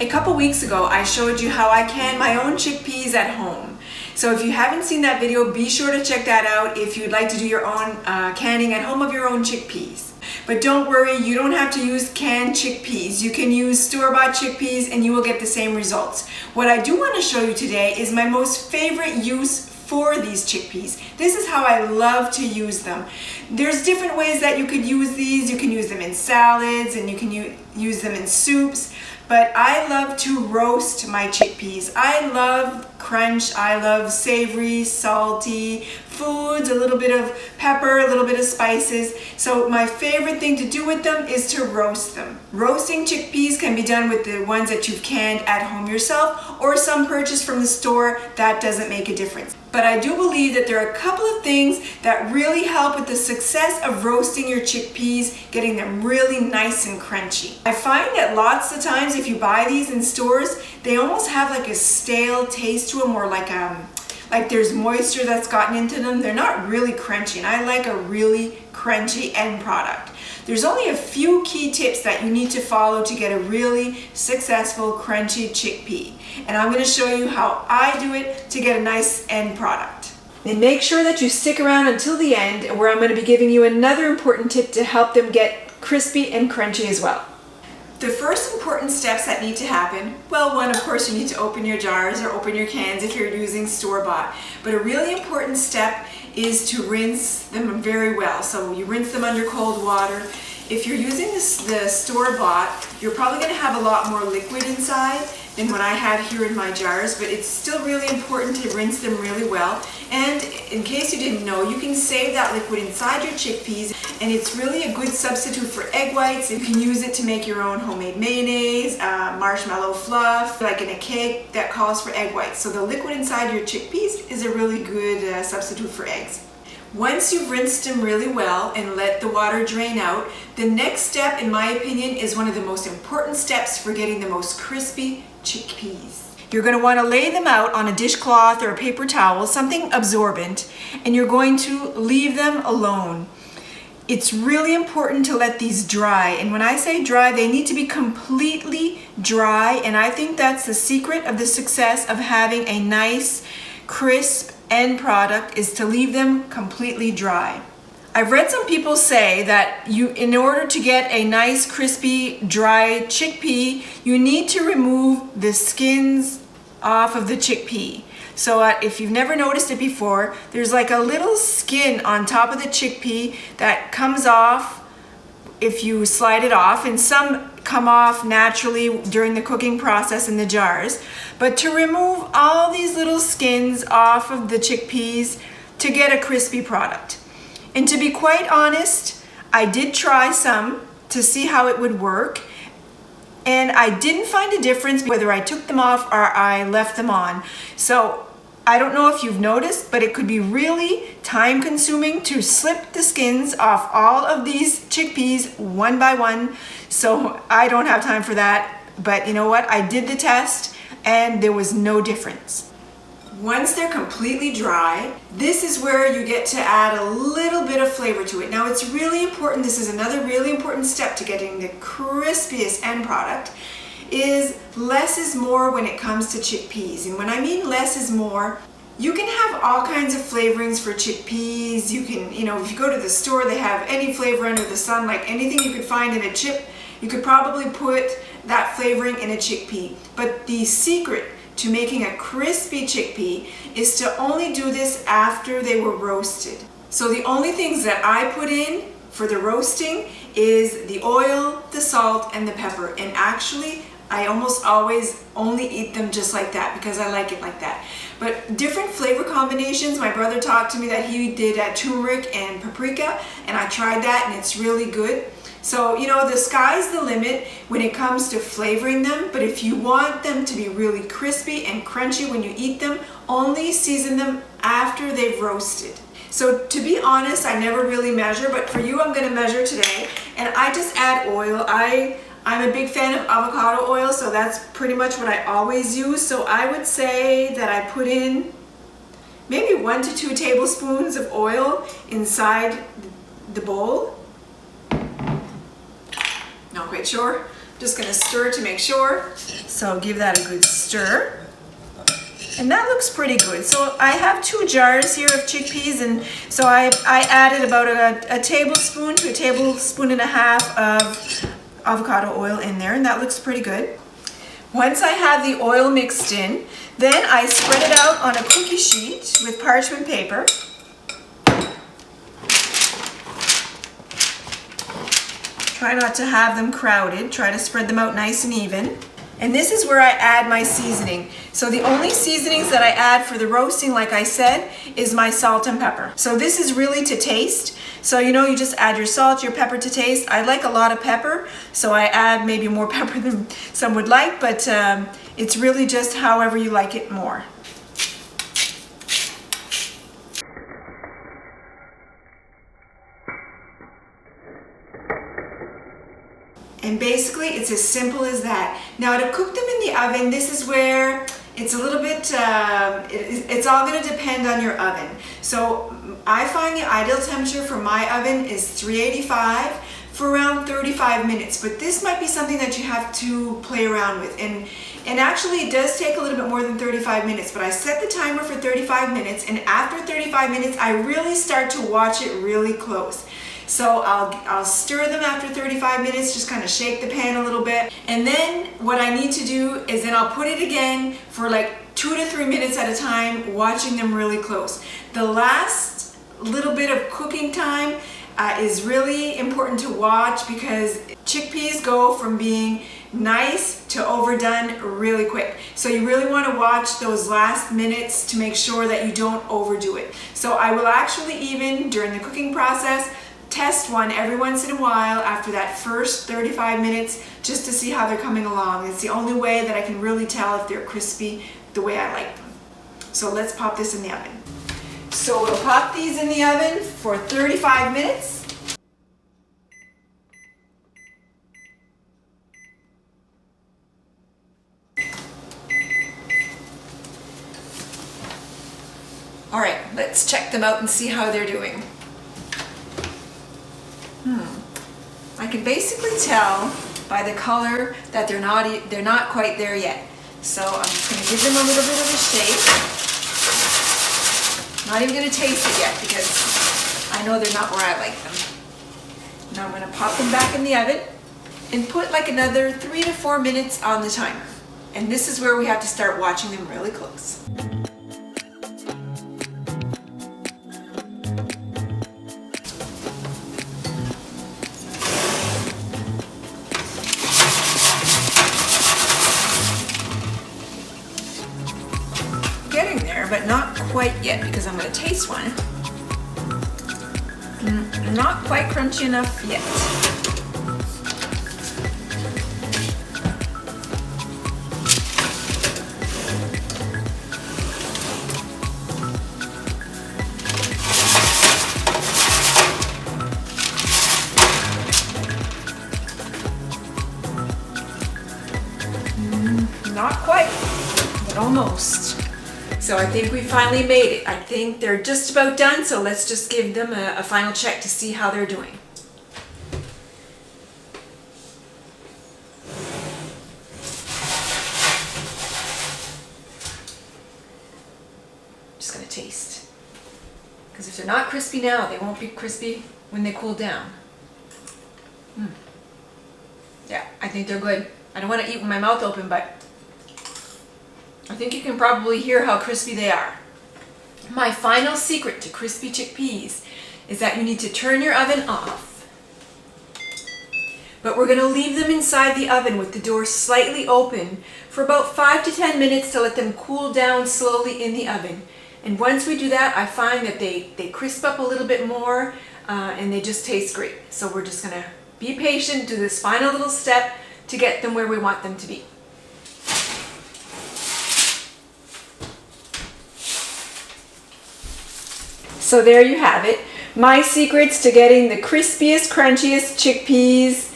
A couple weeks ago, I showed you how I can my own chickpeas at home. So if you haven't seen that video, be sure to check that out if you'd like to do your own canning at home of your own chickpeas. But don't worry, you don't have to use canned chickpeas. You can use store-bought chickpeas and you will get the same results. What I do want to show you today is my most favorite use for these chickpeas. This is how I love to use them. There's different ways that you could use these. You can use them in salads and you can use them in soups. But I love to roast my chickpeas. I love crunch, I love savory, salty foods, a little bit of pepper, a little bit of spices. So my favorite thing to do with them is to roast them. Roasting chickpeas can be done with the ones that you've canned at home yourself or some purchased from the store. That doesn't make a difference. But I do believe that there are a couple of things that really help with the success of roasting your chickpeas, getting them really nice and crunchy. I find that lots of times if you buy these in stores, they almost have like a stale taste to them, or like there's moisture that's gotten into them. They're not really crunchy, and I like a really crunchy end product. There's only a few key tips that you need to follow to get a really successful crunchy chickpea. And I'm going to show you how I do it to get a nice end product. And make sure that you stick around until the end, where I'm going to be giving you another important tip to help them get crispy and crunchy as well. The first important steps that need to happen, well, one, of course, you need to open your jars or open your cans if you're using store-bought. But a really important step is to rinse them very well. So you rinse them under cold water. If you're using the store-bought, you're probably going to have a lot more liquid inside than what I have here in my jars, but it's still really important to rinse them really well. And in case you didn't know, you can save that liquid inside your chickpeas, and it's really a good substitute for egg whites. You can use it to make your own homemade mayonnaise, marshmallow fluff, like in a cake that calls for egg whites. So the liquid inside your chickpeas is a really good substitute for eggs. Once you've rinsed them really well and let the water drain out, the next step, in my opinion, is one of the most important steps for getting the most crispy chickpeas. You're going to want to lay them out on a dishcloth or a paper towel, something absorbent, and you're going to leave them alone. It's really important to let these dry, and when I say dry, they need to be completely dry, and I think that's the secret of the success of having a nice, crisp end product, is to leave them completely dry. I've read some people say that in order to get a nice, crispy, dry chickpea, you need to remove the skins off of the chickpea. So if you've never noticed it before, there's like a little skin on top of the chickpea that comes off if you slide it off, and some come off naturally during the cooking process in the jars. But to remove all these little skins off of the chickpeas to get a crispy product. And to be quite honest, I did try some to see how it would work, and I didn't find a difference whether I took them off or I left them on. So I don't know if you've noticed, but it could be really time consuming to slip the skins off all of these chickpeas one by one. So I don't have time for that. But you know what? I did the test and there was no difference. Once they're completely dry, this is where you get to add a little bit of flavor to it. Now it's really important, this is another really important step to getting the crispiest end product, is less is more when it comes to chickpeas. And when I mean less is more, you can have all kinds of flavorings for chickpeas. You can, if you go to the store, they have any flavor under the sun, like anything you could find in a chip, you could probably put that flavoring in a chickpea. But the secret to making a crispy chickpea is to only do this after they were roasted. So the only things that I put in for the roasting is the oil, the salt, and the pepper. And actually, I almost always only eat them just like that because I like it like that. But different flavor combinations, my brother talked to me that he did turmeric and paprika, and I tried that and it's really good. So, the sky's the limit when it comes to flavoring them, but if you want them to be really crispy and crunchy when you eat them, only season them after they've roasted. So to be honest, I never really measure, but for you, I'm going to measure today, and I just add oil. I'm a big fan of avocado oil, so that's pretty much what I always use. So I would say that I put in maybe 1 to 2 tablespoons of oil inside the bowl. Not quite sure. Just gonna stir to make sure. So give that a good stir. And that looks pretty good. So I have 2 jars here of chickpeas, and so I added about a tablespoon to a tablespoon and a half of avocado oil in there, and that looks pretty good. Once I have the oil mixed in, then I spread it out on a cookie sheet with parchment paper. Try not to have them crowded. Try to spread them out nice and even. And this is where I add my seasoning. So the only seasonings that I add for the roasting, like I said, is my salt and pepper. So this is really to taste. So you know, you just add your salt, your pepper to taste. I like a lot of pepper, so I add maybe more pepper than some would like, but it's really just however you like it more. And basically, it's as simple as that. Now, to cook them in the oven, this is where it's a little bit, it's all gonna depend on your oven. So I find the ideal temperature for my oven is 385 for around 35 minutes, but this might be something that you have to play around with. And actually, it does take a little bit more than 35 minutes, but I set the timer for 35 minutes, and after 35 minutes, I really start to watch it really close. So I'll stir them after 35 minutes, just kind of shake the pan a little bit. And then what I need to do is then I'll put it again for like 2 to 3 minutes at a time, watching them really close. The last little bit of cooking time is really important to watch, because chickpeas go from being nice to overdone really quick. So you really want to watch those last minutes to make sure that you don't overdo it. So I will actually, even during the cooking process, test one every once in a while after that first 35 minutes, just to see how they're coming along. It's the only way that I can really tell if they're crispy the way I like them. So let's pop this in the oven. So we'll pop these in the oven for 35 minutes. All right, let's check them out and see how they're doing. I can basically tell by the color that they're not quite there yet. So I'm just going to give them a little bit of a shake. Not even going to taste it yet, because I know they're not where I like them. Now I'm going to pop them back in the oven and put like another 3 to 4 minutes on the timer. And this is where we have to start watching them really close. Getting there, but not quite yet, because I'm going to taste one. Not quite crunchy enough yet. Not quite, but almost. So I think we finally made it. I think they're just about done, so let's just give them a final check to see how they're doing. Just gonna taste. Because if they're not crispy now, they won't be crispy when they cool down. Yeah, I think they're good. I don't want to eat with my mouth open, but I think you can probably hear how crispy they are. My final secret to crispy chickpeas is that you need to turn your oven off. But we're going to leave them inside the oven with the door slightly open for about 5 to 10 minutes to let them cool down slowly in the oven. And once we do that, I find that they crisp up a little bit more and they just taste great. So we're just going to be patient, do this final little step to get them where we want them to be. So there you have it. My secrets to getting the crispiest, crunchiest chickpeas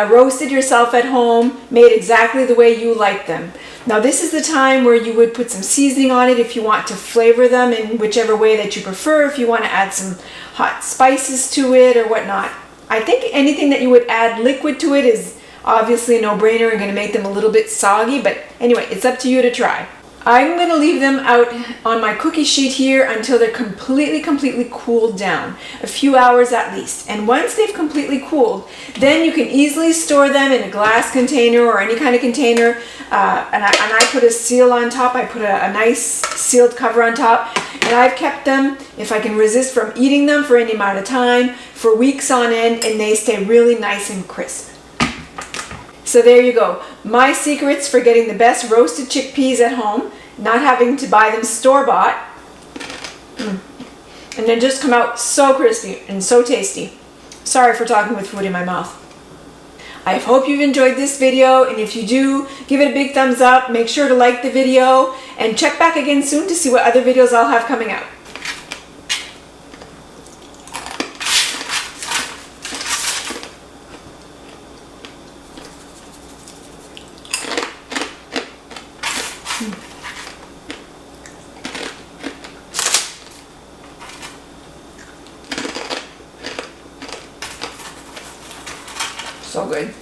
roasted yourself at home, made exactly the way you like them. Now this is the time where you would put some seasoning on it if you want to flavor them in whichever way that you prefer, if you want to add some hot spices to it or whatnot. I think anything that you would add liquid to it is Obviously, no brainer, and going to make them a little bit soggy, but anyway, it's up to you to try. I'm going to leave them out on my cookie sheet here until they're completely cooled down, a few hours at least. And once they've completely cooled, then you can easily store them in a glass container or any kind of container. And I put a seal on top. I put a nice sealed cover on top. And I've kept them, if I can resist from eating them for any amount of time, for weeks on end, and they stay really nice and crisp. So there you go. My secrets for getting the best roasted chickpeas at home, not having to buy them store-bought. And they just come out so crispy and so tasty. Sorry for talking with food in my mouth. I hope you've enjoyed this video, and if you do, give it a big thumbs up. Make sure to like the video, and check back again soon to see what other videos I'll have coming out. So good.